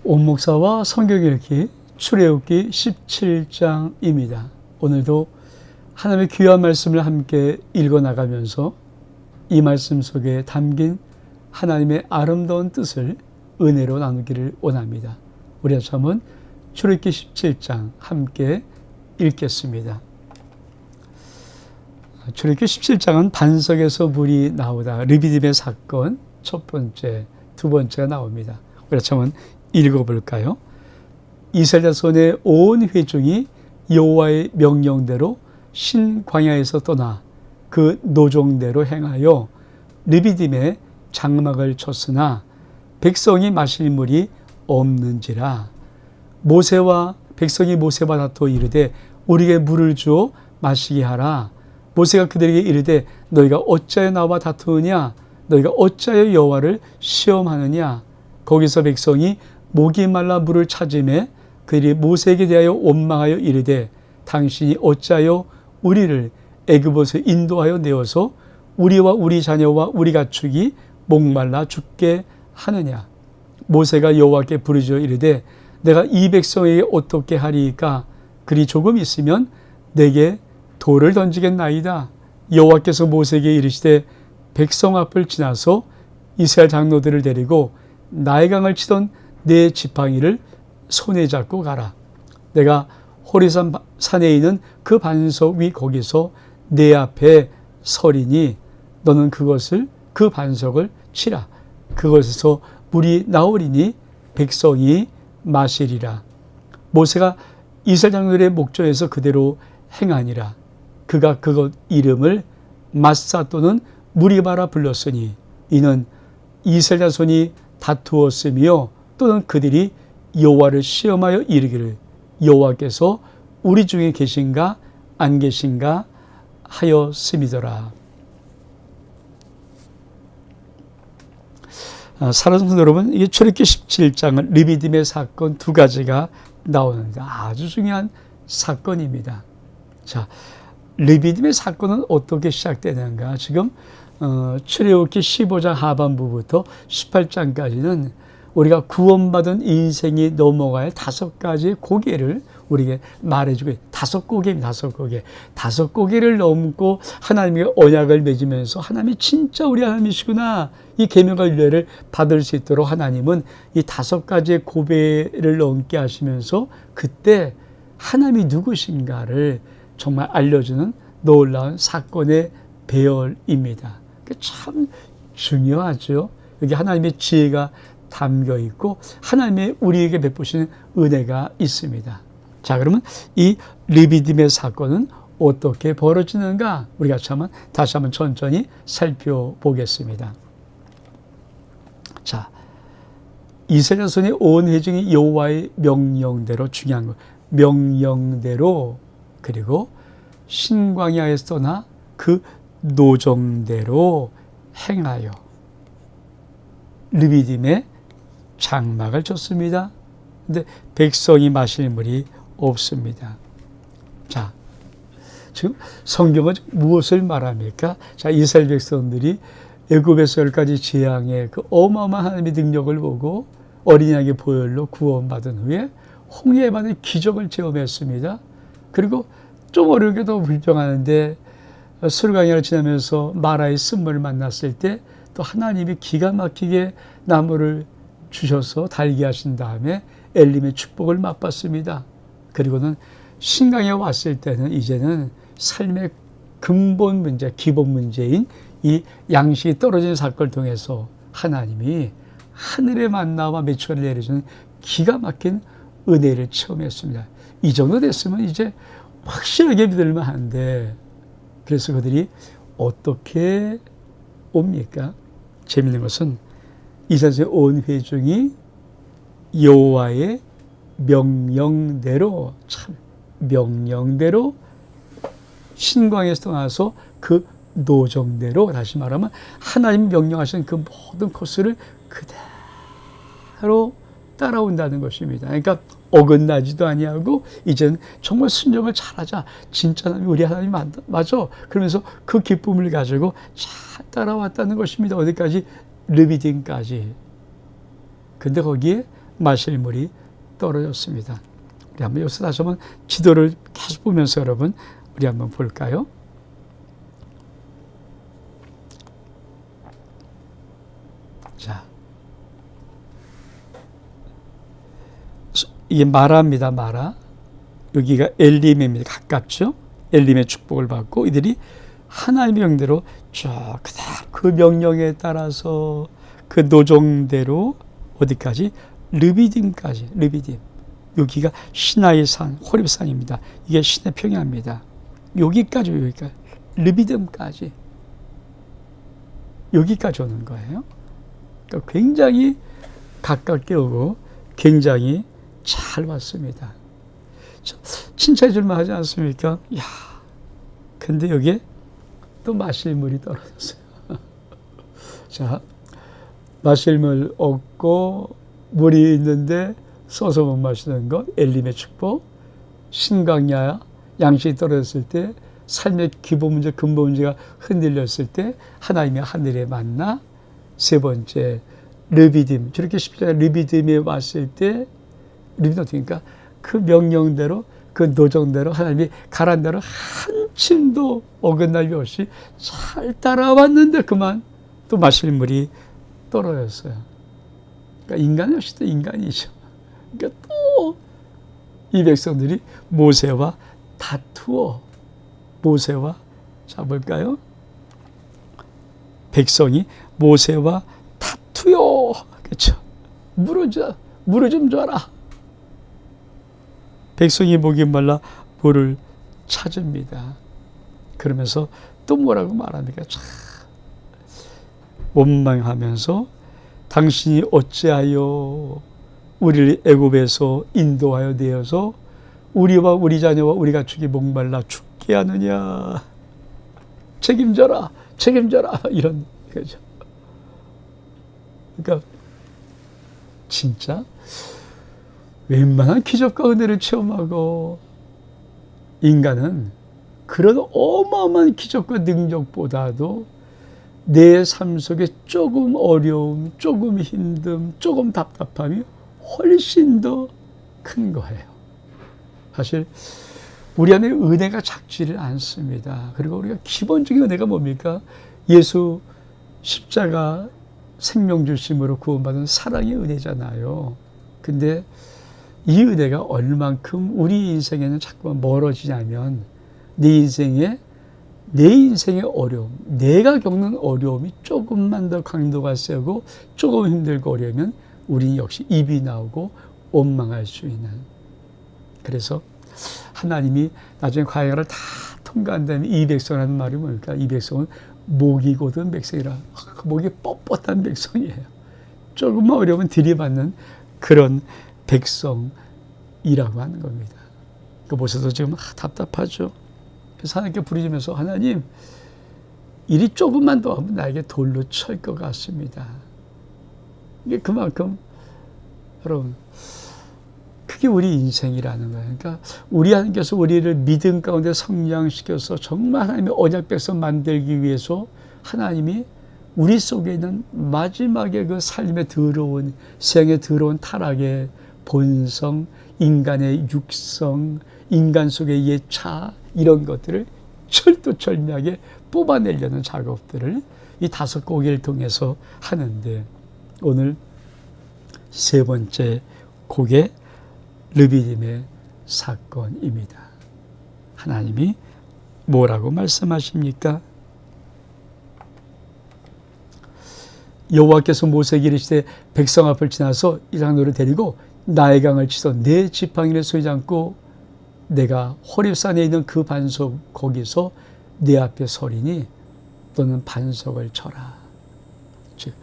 온 목사와 성경 읽기 출애굽기 17장입니다. 오늘도 하나님의 귀한 말씀을 함께 읽어 나가면서 이 말씀 속에 담긴 하나님의 아름다운 뜻을 은혜로 나누기를 원합니다. 우리 한번 출애굽기 17장 함께 읽겠습니다. 출애굽기 17장은 반석에서 물이 나오다 르비딤의 사건 첫 번째, 두 번째가 나옵니다. 우리 한번 읽어볼까요? 이스라엘 자손의 온 회중이 여호와의 명령대로 신광야에서 떠나 그 노종대로 행하여 르비딤에 장막을 쳤으나 백성이 마실 물이 없는지라. 모세와 백성이 모세와 다투어 이르되 우리에게 물을 주어 마시게 하라. 모세가 그들에게 이르되 너희가 어찌하여 나와 다투느냐? 너희가 어찌하여 여호와를 시험하느냐? 거기서 백성이 목이 말라 물을 찾으매 그들이 모세에게 대하여 원망하여 이르되 당신이 어찌하여 우리를 애굽에서 인도하여 내어서 우리와 우리 자녀와 우리 가축이 목말라 죽게 하느냐? 모세가 여호와께 부르짖어 이르되 내가 이 백성에게 어떻게 하리이까? 그리 조금 있으면 내게 돌을 던지겠나이다. 여호와께서 모세에게 이르시되 백성 앞을 지나서 이스라엘 장로들을 데리고 나일 강을 치던 내 지팡이를 손에 잡고 가라. 내가 호리산 산에 있는 그 반석 위 거기서 내 앞에 서리니 너는 그 반석을 치라. 그것에서 물이 나오리니 백성이 마시리라. 모세가 이스라엘 장로들의 목전에서 그대로 행하니라. 그가 그것 이름을 마사 또는 무리바라 불렀으니 이는 이스라엘 자손이 다투었으며 또는 그들이 여호와를 시험하여 이르기를 여호와께서 우리 중에 계신가 안 계신가 하였음이더라. 사랑하는 성도 여러분, 이게 출애굽기 17장은 르비딤의 사건 두 가지가 나오는데 아주 중요한 사건입니다. 자, 르비딤의 사건은 어떻게 시작되는가? 지금 출애굽기 15장 하반부부터 18장까지는 우리가 구원받은 인생이 넘어갈 5가지 고개를 우리에게 말해주고 다섯 고개를 넘고 하나님의 언약을 맺으면서 하나님이 진짜 우리 하나님이시구나 이 계명과 율례를 받을 수 있도록 하나님은 이 5가지의 고배를 넘게 하시면서 그때 하나님이 누구신가를 정말 알려주는 놀라운 사건의 배열입니다. 참 중요하죠. 여기 하나님의 지혜가 담겨 있고 하나님의 우리에게 베푸시는 은혜가 있습니다. 자, 그러면 이 르비딤의 사건은 어떻게 벌어지는가? 우리가 다시 한번 천천히 살펴보겠습니다. 자, 이스라엘 자손의 온 회중이 여호와의 명령대로 중요한 것, 명령대로 그리고 신광야에서 떠나 그 노정대로 행하여 르비딤에 장막을 쳤습니다. 근데 백성이 마실 물이 없습니다. 자, 지금 성경은 무엇을 말합니까? 자, 이스라엘 백성들이 애굽에서 10가지 재앙의 그 어마어마한 하나님의 능력을 보고 어린 양의 보혈로 구원받은 후에 홍해만의 기적을 체험했습니다. 그리고 좀 어렵게도 불평하는데 수르강야를 지나면서 마라의 쓴물을 만났을 때 또 하나님이 기가 막히게 나무를 주셔서 달게 하신 다음에 엘림의 축복을 맛봤습니다. 그리고는 신강에 왔을 때는 이제는 삶의 근본 문제, 기본 문제인 이 양식이 떨어지는 사건을 통해서 하나님이 하늘의 만나와 메추가를 내려주는 기가 막힌 은혜를 체험했습니다. 이 정도 됐으면 이제 확실하게 믿을만 한데 그래서 그들이 어떻게 옵니까? 재미있는 것은 이스라엘 온 회중이 여호와의 명령대로 명령대로 신광에서 떠나서 그 노정대로 다시 말하면 하나님 명령하신 그 모든 코스를 그대로 따라온다는 것입니다. 그러니까 어긋나지도 아니하고 이제는 정말 순종을 잘하자. 진짜 우리 하나님 맞아. 그러면서 그 기쁨을 가지고 잘 따라왔다는 것입니다. 어디까지? 르비딤까지. 근데 거기에 마실 물이 떨어졌습니다. 우리 한번 여기서 다시 한번 지도를 계속 보면서 여러분 우리 한번 볼까요? 자, 이게 마라입니다. 마라. 여기가 엘림입니다. 가깝죠? 엘림의 축복을 받고 이들이 하나님의 명대로 쭉 그대로 그 명령에 따라서 그 노종대로 어디까지? 르비딤까지. 르비딤. 여기가 시나이 산, 호렙산입니다. 이게 시내 평야입니다. 여기까지 르비딤까지. 여기까지 오는 거예요. 그러니까 굉장히 가깝게 오고 굉장히 잘 왔습니다. 칭찬해 줄만 하지 않습니까? 야, 근데 여기에 또 마실 물이 떨어졌어요. 자, 마실 물 없고 물이 있는데 써서 못 마시는 것, 엘림의 축복, 신강야, 양식이 떨어졌을 때, 삶의 기본 문제, 근본 문제가 흔들렸을 때 하나님의 하늘에 만나, 세 번째 르비딤, 저렇게 십자가 르비딤에 왔을 때 르비딤 어떻게니까 그 명령대로 그 노정대로 하나님이 가란 대로 한층도 어긋남이 없이 잘 따라왔는데 그만 또 마실 물이 떨어졌어요. 그러니까 인간 역시 또 인간이죠. 그러니까 또 이 백성들이 모세와 다투어 모세와 자 볼까요? 백성이 모세와 다투요. 그렇죠? 물을 좀 줘라. 백성이 목이 말라 물을 찾습니다. 그러면서 또 뭐라고 말합니까? 참 원망하면서 당신이 어찌하여 우리를 애굽에서 인도하여 내어서 우리와 우리 자녀와 우리 가축이 목말라 죽게 하느냐. 책임져라. 이런 거죠. 그러니까 진짜 웬만한 기적과 은혜를 체험하고 인간은 그런 어마어마한 기적과 능력보다도 내 삶 속에 조금 어려움, 조금 힘듦, 조금 답답함이 훨씬 더 큰 거예요. 사실 우리 안에 은혜가 작지를 않습니다. 그리고 우리가 기본적인 은혜가 뭡니까? 예수 십자가 생명 주심으로 구원받은 사랑의 은혜잖아요. 근데 이 은혜가 얼만큼 우리 인생에는 자꾸만 멀어지냐면 내 인생의 어려움, 내가 겪는 어려움이 조금만 더 강도가 세고 조금 힘들고 어려우면 우리는 역시 입이 나오고 원망할 수 있는. 그래서 하나님이 나중에 과거를 다 통과한 다음에 이 백성이라는 말이 뭡니까? 이 백성은 목이 곧은 백성이라. 목이 뻣뻣한 백성이에요. 조금만 어려우면 들이받는 그런 백성이라고 하는 겁니다. 그 모습도 지금 답답하죠. 그래서 하나님께 부르짖으면서 하나님, 일이 조금만 더 하면 나에게 돌로 칠 것 같습니다. 이게 그만큼 여러분 그게 우리 인생이라는 거예요. 그러니까 우리 하나님께서 우리를 믿음 가운데 성장시켜서 정말 하나님의 언약 백성 만들기 위해서 하나님이 우리 속에 있는 마지막에 그 삶에 들어온 생에 들어온 타락의 본성, 인간의 육성, 인간 속의 예차 이런 것들을 철두철미하게 뽑아내려는 작업들을 이 5곡을 통해서 하는데 오늘 세 번째 곡의 르비딤의 사건입니다. 하나님이 뭐라고 말씀하십니까? 여호와께서 모세에게 이르시되 백성 앞을 지나서 이스라엘을 데리고 나의 강을 치서 내 지팡이를 쏘지 않고 내가 호렙산에 있는 그 반석 거기서 내 앞에 서리니 너는 반석을 쳐라. 즉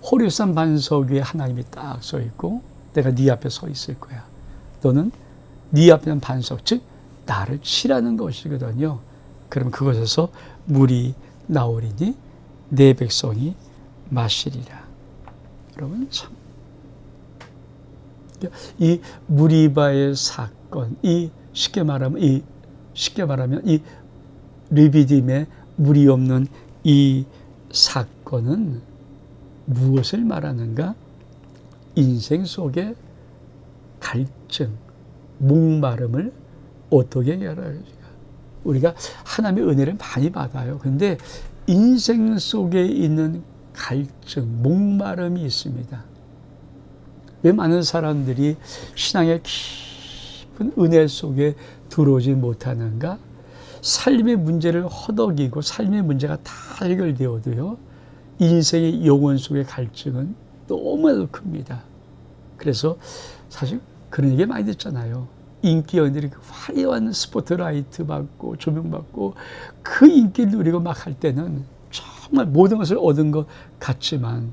호렙산 반석 위에 하나님이 딱 서 있고 내가 네 앞에 서 있을 거야. 너는 네 앞에 있는 반석, 즉 나를 치라는 것이거든요. 그럼 그것에서 물이 나오리니 내 백성이 마시리라. 여러분 참 이 무리바의 사건, 이 쉽게 말하면 이 르비딤의 물이 없는 이 사건은 무엇을 말하는가? 인생 속에 갈증, 목마름을 어떻게 해결할까? 우리가 하나님의 은혜를 많이 받아요. 근데 인생 속에 있는 갈증, 목마름이 있습니다. 왜 많은 사람들이 신앙의 깊은 은혜 속에 들어오지 못하는가? 삶의 문제를 허덕이고 삶의 문제가 다 해결되어도요, 인생의 영혼 속의 갈증은 너무나도 큽니다. 그래서 사실 그런 얘기 많이 듣잖아요. 인기 연예인들이 화려한 스포트라이트 받고 조명받고 그 인기를 누리고 막 할 때는 정말 모든 것을 얻은 것 같지만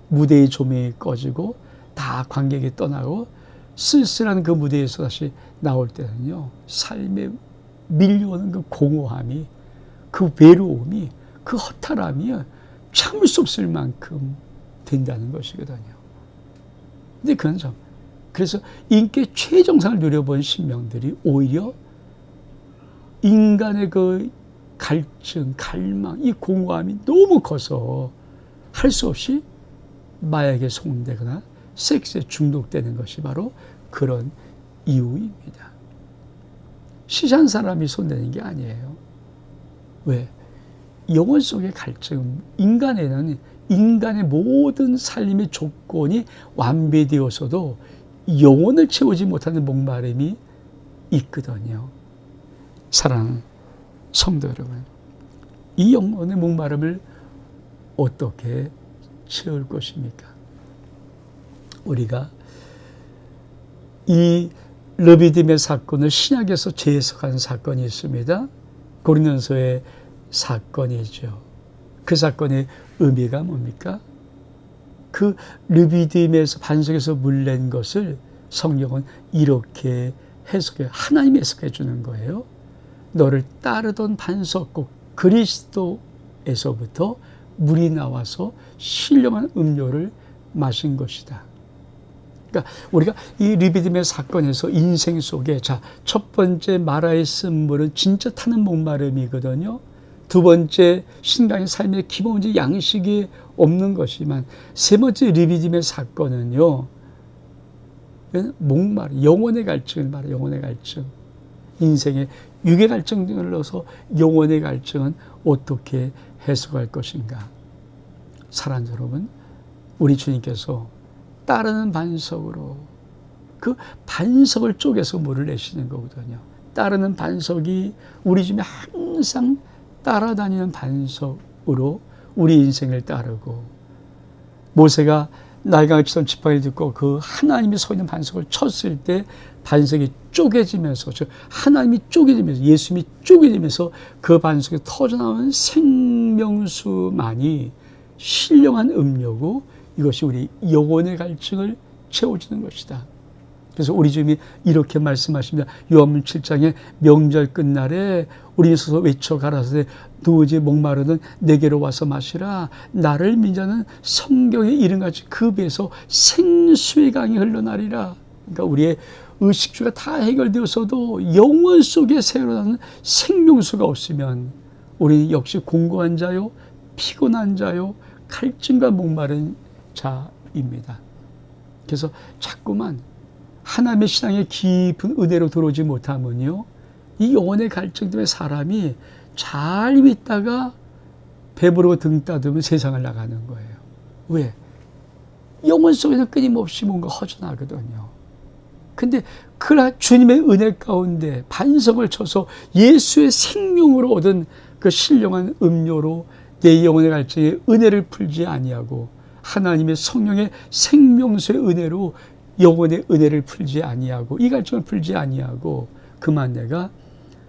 무대의 조명이 꺼지고 다 관객이 떠나고 쓸쓸한 그 무대에서 다시 나올 때는요, 삶에 밀려오는 그 공허함이, 그 외로움이, 그 허탈함이 참을 수 없을 만큼 된다는 것이거든요. 근데 그건 좀, 그래서 인기의 최정상을 누려본 신명들이 오히려 인간의 그 갈증, 갈망, 이 공허함이 너무 커서 할 수 없이 마약에 속되거나 섹스에 중독되는 것이 바로 그런 이유입니다. 시시한 사람이 손대는 게 아니에요. 왜? 영혼 속의 갈증, 인간에는 인간의 모든 삶의 조건이 완비되어서도 영혼을 채우지 못하는 목마름이 있거든요. 사랑하는 성도 여러분, 이 영혼의 목마름을 어떻게 채울 것입니까? 우리가 이 르비딤의 사건을 신약에서 재해석한 사건이 있습니다. 고린도서의 사건이죠. 그 사건의 의미가 뭡니까? 그 르비딤에서 반석에서 물낸 것을 성경은 이렇게 해석해, 하나님이 해석해 주는 거예요. 너를 따르던 반석국 그리스도에서부터 물이 나와서 신령한 음료를 마신 것이다. 그러니까 우리가 이 르비딤의 사건에서 인생 속에, 자, 첫 번째 마라에 쓴 물은 진짜 타는 목마름이거든요. 두 번째 신강의 삶의 기본 문제 양식이 없는 것이지만, 세 번째 르비딤의 사건은요, 목마름, 영혼의 갈증을 말해요. 영혼의 갈증. 인생의 육의 갈증을 넣어서 영혼의 갈증은 어떻게 해석할 것인가? 사랑하는 여러분, 우리 주님께서 따르는 반석으로 그 반석을 쪼개서 물을 내시는 거거든요. 따르는 반석이 우리 집에 항상 따라다니는 반석으로 우리 인생을 따르고, 모세가 나일강을 치던 지팡이를 듣고 그 하나님이 서 있는 반석을 쳤을 때 반석이 쪼개지면서, 즉 하나님이 쪼개지면서, 예수님이 쪼개지면서 그 반석에 터져나오는 생명수만이 신령한 음료고, 이것이 우리 영혼의 갈증을 채워주는 것이다. 그래서 우리 주님이 이렇게 말씀하십니다. 요한복음 7장에 명절 끝날에 우리 서서 외쳐 가라사대 누구지 목마르든 내게로 와서 마시라. 나를 믿는 자는 성경에 이른같이 그 배에서 생수의 강이 흘러나리라. 그러니까 우리의 의식주가 다 해결되어서도 영혼 속에 새어나는 생명수가 없으면 우리 역시 공고한 자요, 피곤한 자요, 갈증과 목마른 자입니다. 그래서 자꾸만 하나님의 신앙의 깊은 은혜로 들어오지 못하면요, 이 영혼의 갈증 때문에 사람이 잘 믿다가 배부르고 등 따두면 세상을 나가는 거예요. 왜? 영혼 속에는 끊임없이 뭔가 허전하거든요. 근데 그러나 주님의 은혜 가운데 반석을 쳐서 예수의 생명으로 얻은 그 신령한 음료로 내 영혼의 갈증에 은혜를 풀지 아니하고, 하나님의 성령의 생명수의 은혜로 영혼의 은혜를 풀지 아니하고, 이 갈증을 풀지 아니하고, 그만 내가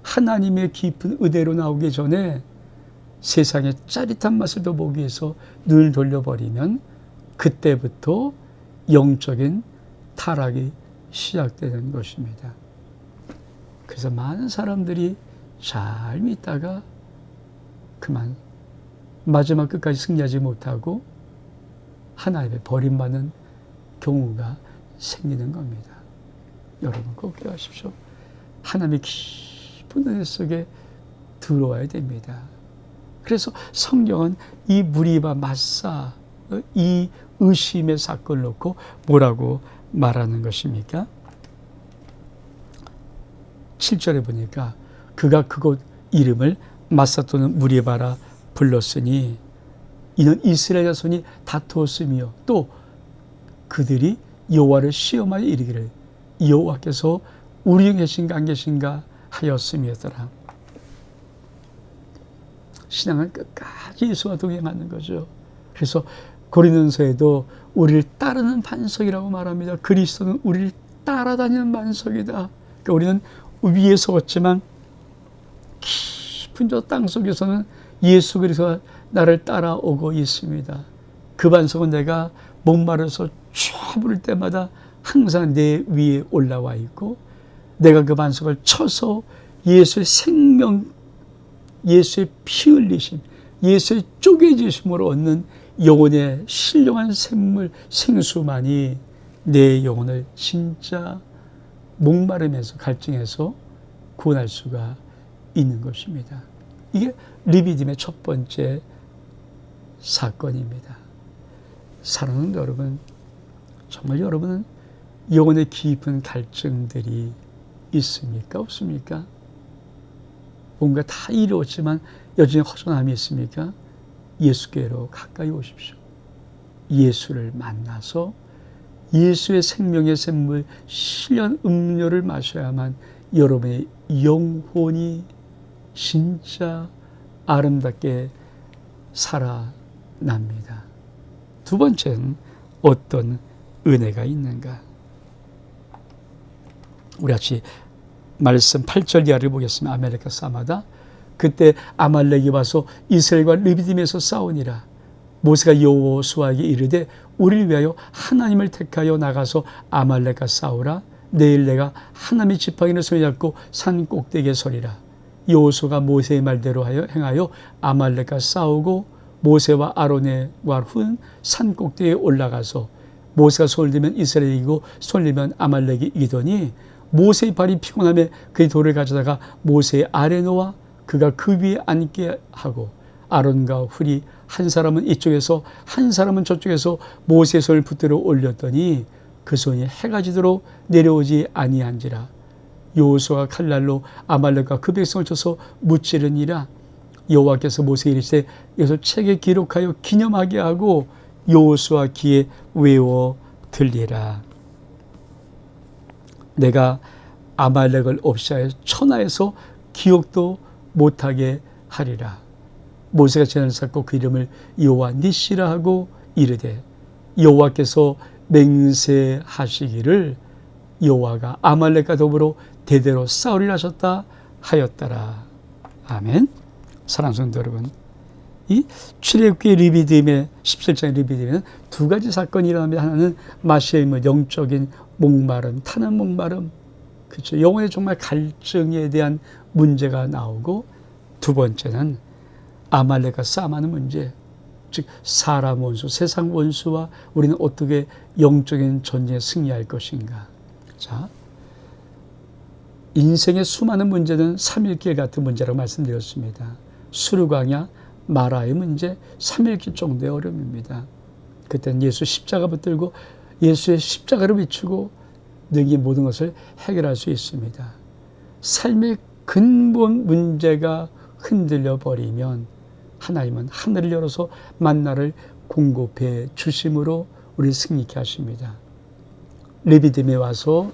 하나님의 깊은 은혜로 나오기 전에 세상의 짜릿한 맛을 더 보기 위해서 눈을 돌려버리면 그때부터 영적인 타락이 시작되는 것입니다. 그래서 많은 사람들이 잘 믿다가 그만 마지막 끝까지 승리하지 못하고 하나님의 버림받는 경우가 생기는 겁니다. 여러분 꼭 기억하십시오. 하나님의 깊은 은혜 속에 들어와야 됩니다. 그래서 성경은 이 무리바 마사, 이 의심의 사건을 놓고 뭐라고 말하는 것입니까? 7절에 보니까 그가 그곳 이름을 마사토는 무리바라 불렀으니 이는 이스라엘 자손이 다투었으며 또 그들이 여호와를 시험하여 이르기를 여호와께서 우리 중에 계신가 안 계신가 하였음이었더라. 신앙은 끝까지 예수와 동행하는 거죠. 그래서 고린도서에도 우리를 따르는 반석이라고 말합니다. 그리스도는 우리를 따라다니는 반석이다. 그러니까 우리는 위에서 걷지만 깊은 저 땅속에서는 예수 그리스도가 나를 따라오고 있습니다. 그 반석은 내가 목마르서 쫙 부를 때마다 항상 내 위에 올라와 있고 내가 그 반석을 쳐서 예수의 생명, 예수의 피 흘리심, 예수의 쪼개지심으로 얻는 영혼의 신령한 샘물, 생수만이 내 영혼을 진짜 목마름에서 갈증해서 구원할 수가 있는 것입니다. 이게 르비딤의 첫 번째 사건입니다. 사랑하는 여러분, 정말 여러분은 영혼의 깊은 갈증들이 있습니까? 없습니까? 뭔가 다 이루었지만 여전히 허전함이 있습니까? 예수께로 가까이 오십시오. 예수를 만나서 예수의 생명의 샘물 신령 음료를 마셔야만 여러분의 영혼이 진짜 아름답게 살아납니다. 두 번째는 어떤 은혜가 있는가? 우리 같이 말씀 8절 이하를 보겠습니다. 아말렉과 싸마다. 그때 아말렉이 와서 이스라엘과 르비딤에서 싸우니라. 모세가 여호수아에게 이르되 우리를 위하여 하나님을 택하여 나가서 아말렉과 싸우라. 내일 내가 하나님의 지팡이를 손에 잡고 산 꼭대기에 서리라. 여호수아가 모세의 말대로 행하여 아말렉과 싸우고 모세와 아론의 후는 산 꼭대기에 올라가서 모세가 손을 들면 이스라엘이 이기고 손을 들면 아말렉이 이기더니 모세의 발이 피곤하며 그의 돌을 가져다가 모세의 아래 놓아 그가 그 위에 앉게 하고 아론과 훌이 한 사람은 이쪽에서 한 사람은 저쪽에서 모세의 손을 붙들어 올렸더니 그 손이 해가 지도록 내려오지 아니한지라. 여호수아가 칼날로 아말렉과 그 백성을 쳐서 무찌르니라. 여호와께서 모세에게 이르시되 여기서 책에 기록하여 기념하게 하고 여호수아 귀에 외워 들리라. 내가 아말렉을 없이하여 천하에서 기억도 못하게 하리라. 모세가 재난을 쌓고 그 이름을 여호와 니시라 하고 이르되 여호와께서 맹세하시기를 여호와가 아말렉과 더불어 대대로 싸우리라 하셨다 하였더라. 아멘. 사랑하는 성도 여러분, 이 출애굽기 르비딤의 17장의 르비딤에는 두 가지 사건이 일어납니다. 하나는 마시아의 영적인 목마름, 타는 목마름, 그렇죠. 영혼의 정말 갈증에 대한 문제가 나오고, 두 번째는 아말렉과 싸움하는 문제, 즉 사람 원수, 세상 원수와 우리는 어떻게 영적인 전쟁에 승리할 것인가. 자, 인생의 수많은 문제는 3일길 같은 문제라고 말씀드렸습니다. 수르광야, 마라의 문제, 3일길 정도의 어려움입니다. 그때는 예수 십자가 붙들고 예수의 십자가를 비추고 능히 모든 것을 해결할 수 있습니다. 삶의 근본 문제가 흔들려 버리면 하나님은 하늘을 열어서 만나를 공급해 주심으로 우리를 승리케 하십니다. 르비딤에 와서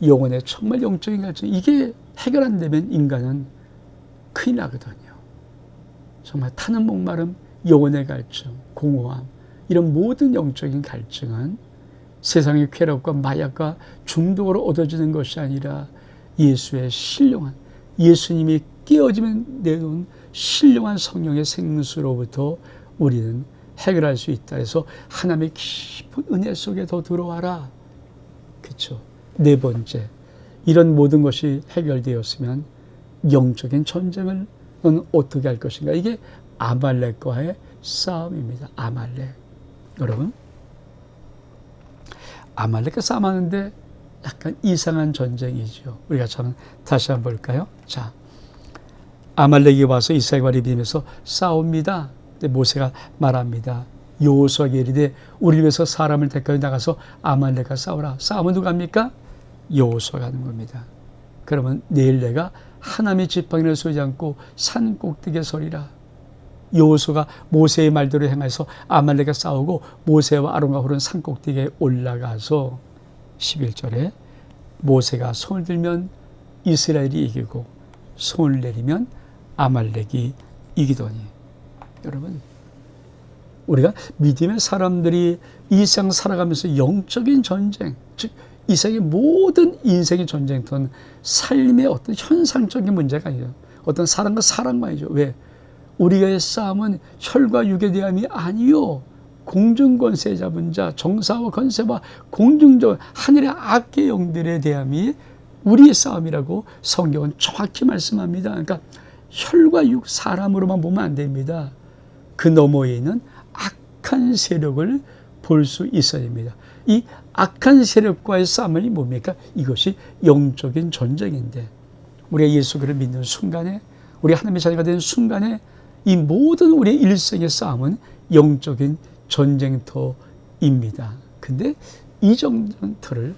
영혼의 정말 영적인 갈증, 이게 해결 안 되면 인간은 큰일 나거든요. 정말 타는 목마름, 영혼의 갈증, 공허함, 이런 모든 영적인 갈증은 세상의 쾌락과 마약과 중독으로 얻어지는 것이 아니라 예수의 신령한, 예수님이 깨어지면 내놓은 신령한 성령의 생수로부터 우리는 해결할 수 있다 해서 하나님의 깊은 은혜 속에 더 들어와라. 그렇죠. 네 번째, 이런 모든 것이 해결되었으면 영적인 전쟁을 너는 어떻게 할 것인가. 이게 아말렉과의 싸움입니다. 아말렉. 여러분, 아말렉과 싸움하는데 약간 이상한 전쟁이죠. 우리가 다시 한번 볼까요? 자, 아말렉이 와서 이스라엘과 르비딤에서 싸웁니다. 근데 모세가 말합니다. 여호수아에게 이르되 우리 위해서 사람을 택하여 나가서 아말렉과 싸우라. 싸움은 누가 합니까? 여호수아가 하는 겁니다. 그러면 내일 내가 하나님의 지팡이를 쏘지 않고 산 꼭대기에 서리라. 여호수아가 모세의 말대로 행해서 아말렉과 싸우고 모세와 아론과 홀은 산 꼭대기에 올라가서 11절에 모세가 손을 들면 이스라엘이 이기고 손을 내리면 아말렉이 이기더니. 여러분, 우리가 믿음의 사람들이 이 세상 살아가면서 영적인 전쟁, 즉 이 세상의 모든 인생의 전쟁터는 삶의 어떤 현상적인 문제가 아니죠. 어떤 사람과 사람만이죠. 왜? 우리의 싸움은 혈과 육의 대함이 아니요, 공중권세 잡은 자, 정사와 권세와 공중적 하늘의 악의 영들의 대함이 우리의 싸움이라고 성경은 정확히 말씀합니다. 그러니까 혈과 육, 사람으로만 보면 안 됩니다. 그 너머에 있는 악한 세력을 볼 수 있어야 됩니다. 이 악한 세력과의 싸움이 뭡니까? 이것이 영적인 전쟁인데, 우리가 예수 그리스도를 믿는 순간에, 우리 하나님의 자녀가 되는 순간에 이 모든 우리의 일생의 싸움은 영적인 전쟁터입니다. 근데 이 전쟁터를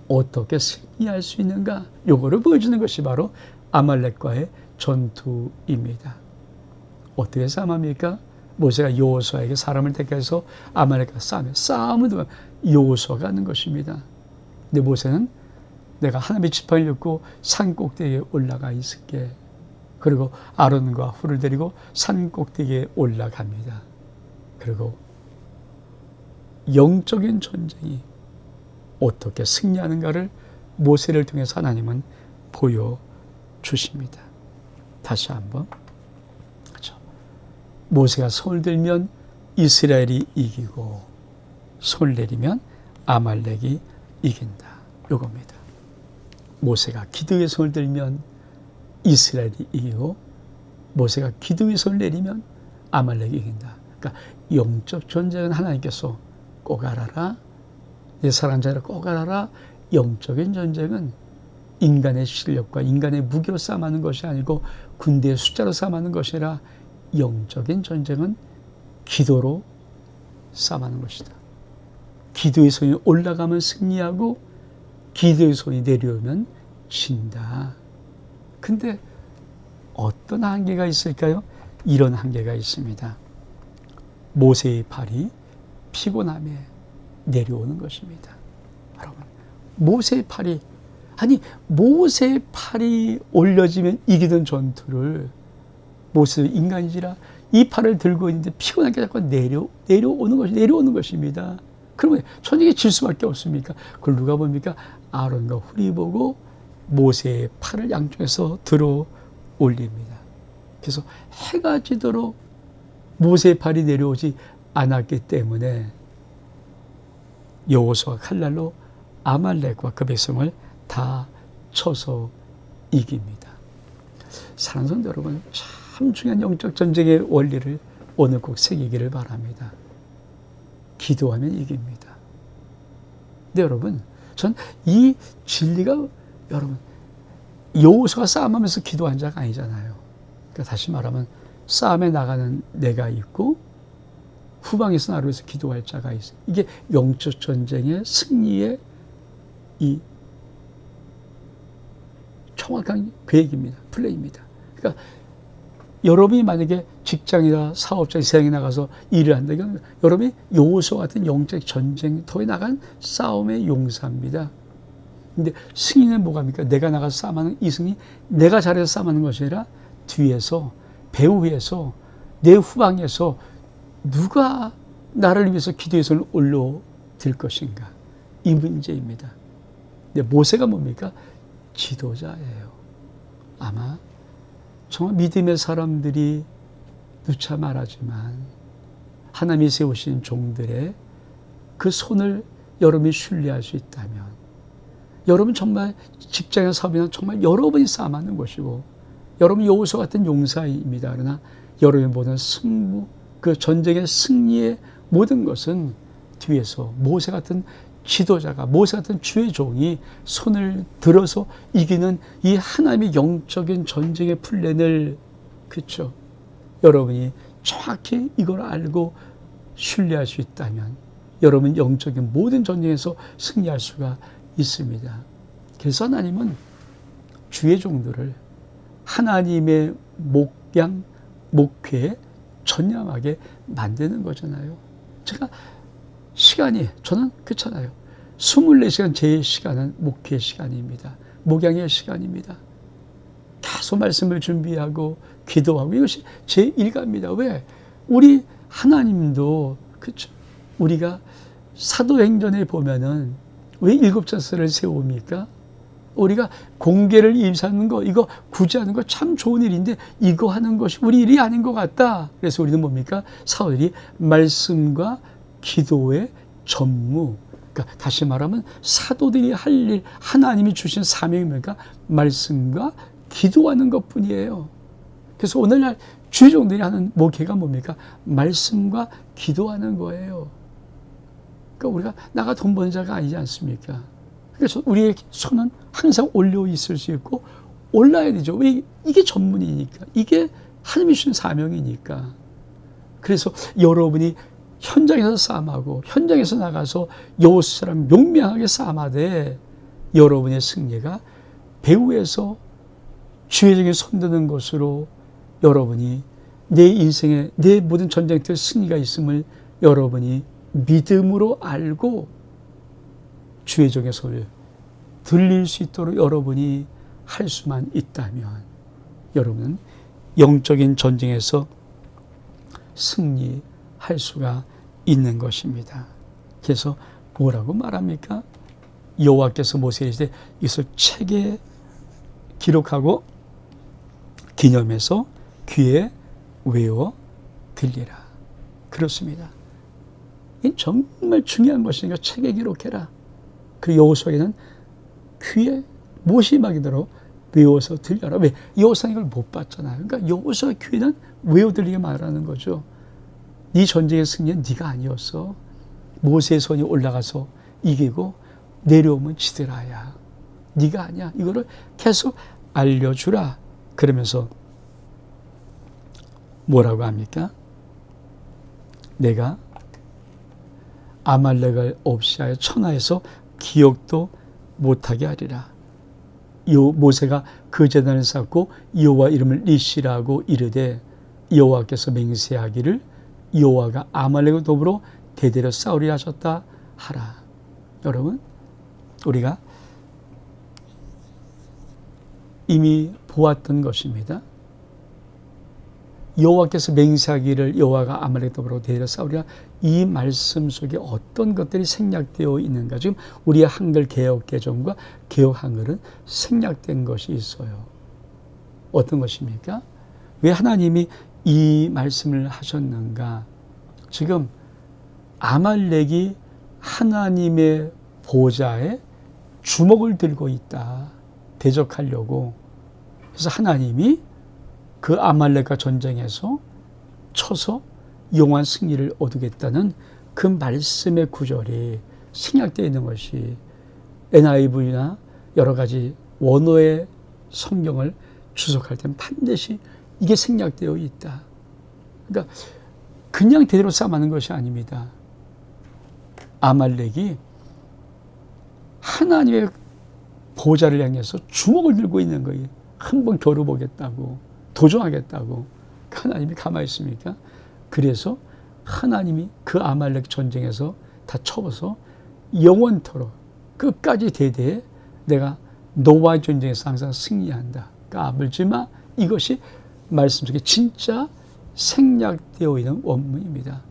어떻게 승리할 수 있는가? 요거를 보여주는 것이 바로 아말렉과의 전투입니다. 어떻게 싸움합니까? 모세가 여호수아에게 사람을 택해서 아말렉과 싸움을 두고 여호수아가 하는 것입니다. 근데 모세는 내가 하나님의 지팡이를 짚고 산 꼭대기에 올라가 있을게. 그리고 아론과 훌을 데리고 산 꼭대기에 올라갑니다. 그리고 영적인 전쟁이 어떻게 승리하는가를 모세를 통해서 하나님은 보여주십니다. 다시 한번. 그렇죠. 모세가 손을 들면 이스라엘이 이기고 손을 내리면 아말렉이 이긴다. 이겁니다. 모세가 기도의 손을 들면 이스라엘이 이기고 모세가 기도의 손을 내리면 아말렉이 이긴다. 그러니까 영적 전쟁은 하나님께서 꼭 알아라. 내 사랑하는 자들아 꼭 알아라. 영적인 전쟁은 인간의 실력과 인간의 무기로 싸움하는 것이 아니고 군대의 숫자로 싸움하는 것이 아니라 영적인 전쟁은 기도로 싸움하는 것이다. 기도의 손이 올라가면 승리하고 기도의 손이 내려오면 진다. 근데 어떤 한계가 있을까요? 이런 한계가 있습니다. 모세의 팔이 피곤함에 내려오는 것입니다. 여러분, 모세의 팔이 올려지면 이기던 전투를 모세도 인간이지라 이 팔을 들고 있는데 피곤하게 자꾸 내려오는 것입니다. 그러면 천국에 질 수밖에 없습니까? 그걸 누가 봅니까? 아론과 훌이 보고 모세의 팔을 양쪽에서 들어 올립니다. 그래서 해가 지도록 모세의 팔이 내려오지 않았기 때문에 여호수아가 칼날로 아말렉과 그 백성을 다 쳐서 이깁니다. 사랑하는 성도 여러분, 참 중요한 영적 전쟁의 원리를 오늘 꼭 새기기를 바랍니다. 기도하면 이깁니다. 근데 여러분, 전 이 진리가 여러분 여호수아가 싸움하면서 기도한 자가 아니잖아요. 그러니까 다시 말하면 싸움에 나가는 내가 있고 후방에서 나를 위해서 기도할 자가 있어요. 이게 영적 전쟁의 승리의 이 정확한 계획입니다. 플레이입니다. 그러니까 여러분이 만약에 직장이나 사업자 세상에 나가서 일을 한다. 이건 여러분이 여호수아 같은 영적 전쟁터에 나간 싸움의 용사입니다. 근데 승리는 뭐갑니까? 내가 나가서 싸움하는 이 승리, 내가 잘해서 싸움하는 것이 아니라 뒤에서, 배후에서, 내 후방에서 누가 나를 위해서 기도의 손을 올려들 것인가? 이 문제입니다. 근데 모세가 뭡니까? 지도자예요. 아마 정말 믿음의 사람들이 누차 말하지만 하나님이 세우신 종들의 그 손을 여러분이 신뢰할 수 있다면, 여러분 정말 직장이나 사업이나 정말 여러분이 싸움하는 것이고 여러분 여호수아 같은 용사입니다. 그러나 여러분의 모든 승부, 그 전쟁의 승리의 모든 것은 뒤에서 모세 같은 지도자가, 모세 같은 주의 종이 손을 들어서 이기는 이 하나님의 영적인 전쟁의 플랜을, 그렇죠, 여러분이 정확히 이걸 알고 신뢰할 수 있다면 여러분 영적인 모든 전쟁에서 승리할 수가 있습니다. 그래서 하나님은 주의 종들을 하나님의 목양, 목회에 전념하게 만드는 거잖아요. 제가 저는 그렇잖아요. 24시간 제 시간은 목회 시간입니다. 목양의 시간입니다. 계속 말씀을 준비하고 기도하고 이것이 제 일과입니다. 왜? 우리 하나님도 그렇죠. 우리가 사도행전에 보면은 왜 7자서를 세웁니까? 우리가 공계를 임하는 거, 이거 구제하는 거 참 좋은 일인데 이거 하는 것이 우리 일이 아닌 것 같다. 그래서 우리는 뭡니까? 사도들이 말씀과 기도의 전무. 그러니까 다시 말하면 사도들이 할 일, 하나님이 주신 사명이 뭡니까? 말씀과 기도하는 것뿐이에요. 그래서 오늘날 주의 종들이 하는 목회가 뭡니까? 말씀과 기도하는 거예요. 그러니까 우리가 나가 돈 버는 자가 아니지 않습니까? 그래서 우리의 손은 항상 올려 있을 수 있고 올라야 되죠. 왜? 이게 전문이니까. 이게 하나님이 주신 사명이니까. 그래서 여러분이 현장에서 싸움하고 현장에서 나가서 여호수아처럼 명명하게 싸움하되 여러분의 승리가 배후에서 주의적인 손드는 것으로 여러분이 내 인생에 내 모든 전쟁터에 승리가 있음을 여러분이 믿음으로 알고 주의 종의 소리를 들릴 수 있도록 여러분이 할 수만 있다면 여러분은 영적인 전쟁에서 승리할 수가 있는 것입니다. 그래서 뭐라고 말합니까? 여호와께서 모세에게 이르시되 이것을 책에 기록하고 기념해서 귀에 외워 들리라. 그렇습니다. 이 정말 중요한 것이니까 책에 기록해라. 그리고 여호수아에게는 귀에 모시마기대로 외워서 들려라. 왜? 여호수아는 이걸 못 봤잖아요. 그러니까 여호수아 귀에는 외워 들리게 말하는 거죠. 네 전쟁의 승리는 네가 아니었어. 모세의 손이 올라가서 이기고 내려오면 지더라야. 네가 아니야. 이거를 계속 알려주라. 그러면서 뭐라고 합니까? 내가 아말렉을 없이 하여 천하에서 기억도 못하게 하리라. 모세가 그 제단을 쌓고 여호와 이름을 니시라고 이르되 여호와께서 맹세하기를 여호와가 아말렉과 더불어 대대로 싸우리라 하셨다 하라. 여러분, 우리가 이미 보았던 것입니다. 여호와께서 맹세하기를 여호와가 아말렉과 더불어 대대로 싸우리라. 이 말씀 속에 어떤 것들이 생략되어 있는가? 지금 우리의 한글 개역 개정과 개역 한글은 생략된 것이 있어요. 어떤 것입니까? 왜 하나님이 이 말씀을 하셨는가? 지금 아말렉이 하나님의 보좌에 주먹을 들고 있다. 대적하려고. 그래서 하나님이 그 아말렉과 전쟁에서 쳐서 영원한 승리를 얻겠다는 그 말씀의 구절이 생략되어 있는 것이 NIV나 여러 가지 원어의 성경을 주석할 때는 반드시 이게 생략되어 있다. 그러니까 그냥 대대로 싸움하는 것이 아닙니다. 아말렉이 하나님의 보좌를 향해서 주먹을 들고 있는 거예요. 한번 겨루보겠다고, 도전하겠다고. 하나님이 가만히 있습니까? 그래서 하나님이 그 아말렉 전쟁에서 다 쳐서 영원토록 끝까지 대대에 내가 너와의 전쟁에서 항상 승리한다. 까불지 마. 이것이 말씀 속에 진짜 생략되어 있는 원문입니다.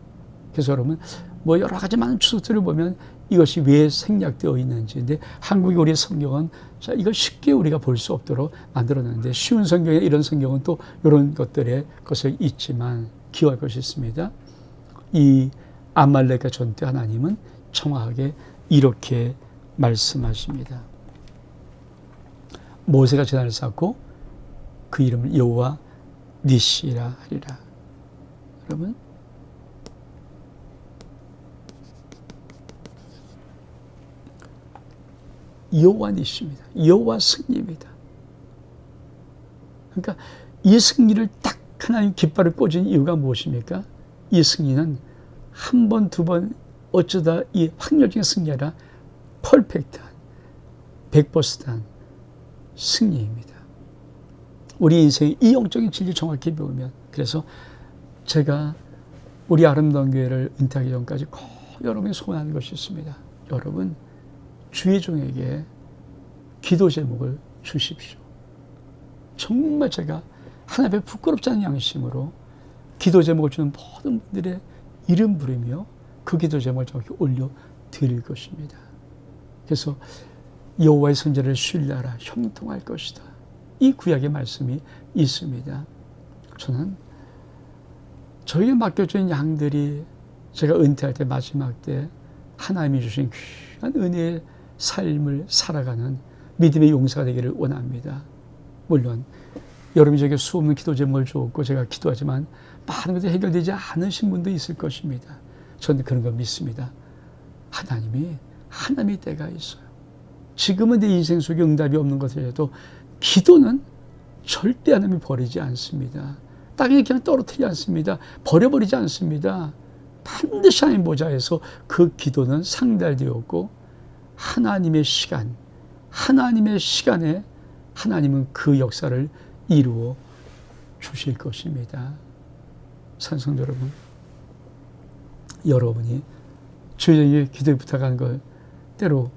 그래서 여러분 뭐 여러 가지 많은 추석들을 보면 이것이 왜 생략되어 있는지. 근데 한국의 우리의 성경은 자, 이걸 쉽게 우리가 볼 수 없도록 만들어놨는데 쉬운 성경에 이런 성경은 또 이런 것들의 것을 있지만 기억할 것이 있습니다. 이 아말렉과 전투 하나님은 정확하게 이렇게 말씀하십니다. 모세가 제단을 쌓고 그 이름을 여호와 니시라 하리라. 여러분, 여호와 니시입니다. 여호와 승리입니다. 그러니까 이 승리를 딱 하나님 깃발을 꽂은 이유가 무엇입니까? 이 승리는 한 번, 두 번 어쩌다 이 확률적인 승리가 아니라 퍼펙트한, 100%한 승리입니다. 우리 인생의 이 영적인 진리 정확히 배우면, 그래서 제가 우리 아름다운 교회를 은퇴하기 전까지 꼭 여러분이 소원하는 것이 있습니다. 여러분, 주의 종에게 기도 제목을 주십시오. 정말 제가 하나님 앞에 부끄럽지 않은 양심으로 기도 제목을 주는 모든 분들의 이름 부르며 그 기도 제목을 정확히 올려드릴 것입니다. 그래서 여호와의 선지자를 신뢰하라, 형통할 것이다. 이 구약의 말씀이 있습니다. 저는 저에게 맡겨진 양들이 제가 은퇴할 때 마지막 때 하나님이 주신 귀한 은혜의 삶을 살아가는 믿음의 용사가 되기를 원합니다. 물론 여러분이 저에게 수없는 기도 제목을 주었고 제가 기도하지만 많은 것들이 해결되지 않으신 분도 있을 것입니다. 저는 그런 거 믿습니다. 하나님의 때가 있어요. 지금은 내 인생 속에 응답이 없는 것이라도 기도는 절대 하나님이 버리지 않습니다. 땅에 그냥 떨어뜨리지 않습니다. 버려버리지 않습니다. 반드시 하나님 보좌에서 그 기도는 상달되었고 하나님의 시간에 하나님은 그 역사를 이루어 주실 것입니다. 산성도 여러분, 여러분이 주님에게 기도에 부탁한 걸 때로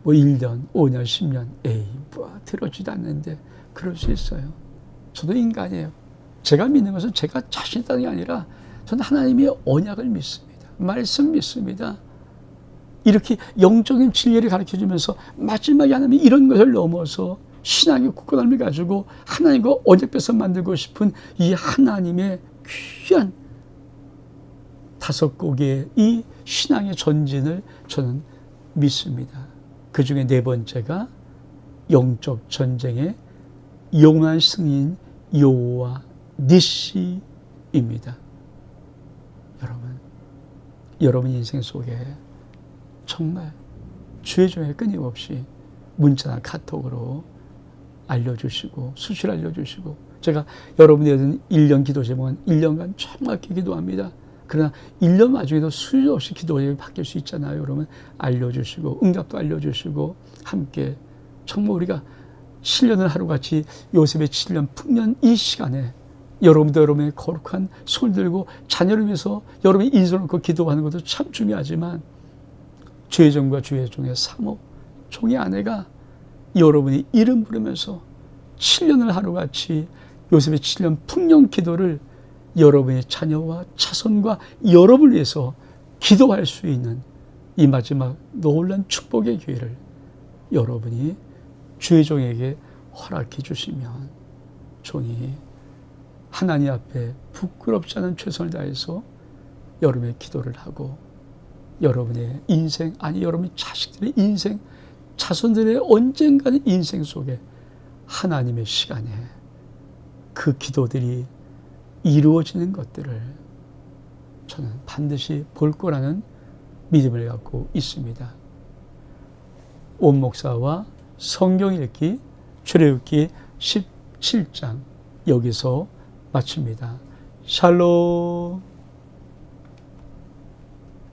1년, 5년, 10년 들어주지도 않는데 그럴 수 있어요. 저도 인간이에요. 제가 믿는 것은 제가 자신 있다는 게 아니라 저는 하나님의 언약을 믿습니다. 말씀 믿습니다. 이렇게 영적인 진리를 가르쳐주면서 마지막에 하나님이 이런 것을 넘어서 신앙의 굳건함을 가지고 하나님과 언약궤서 만들고 싶은 이 하나님의 귀한 5곡의 이 신앙의 전진을 저는 믿습니다. 그 중에 4번째가 영적 전쟁의 영원한 승리인 여호와 니시입니다. 여러분 인생 속에 정말 주의 종에 끊임없이 문자나 카톡으로 알려주시고 수시로 알려주시고, 제가 여러분의 1년 기도 제목은 1년간 정확히 기도합니다. 그러나 1년 와중에도 수요 없이 기도 제목이 바뀔 수 있잖아요. 여러분 알려주시고 응답도 알려주시고 함께 정말 우리가 7년을 하루같이 요셉의 7년 풍년 이 시간에 여러분도 여러분의 거룩한 손을 들고 자녀를 위해서 여러분이 인손을 놓고 기도하는 것도 참 중요하지만 주의 종과 주의 종의 사모, 종의 아내가 여러분이 이름 부르면서 7년을 하루같이 요셉의 7년 풍년 기도를 여러분의 자녀와 자손과 여러분을 위해서 기도할 수 있는 이 마지막 놀라운 축복의 기회를 여러분이 주의 종에게 허락해 주시면 종이 하나님 앞에 부끄럽지 않은 최선을 다해서 여러분의 기도를 하고 여러분의 인생, 아니 여러분의 자식들의 인생, 자손들의 언젠가는 인생 속에 하나님의 시간에 그 기도들이 이루어지는 것들을 저는 반드시 볼 거라는 믿음을 갖고 있습니다. 온 목사와 성경 읽기 출애굽기 17장 여기서 마칩니다. 샬롬.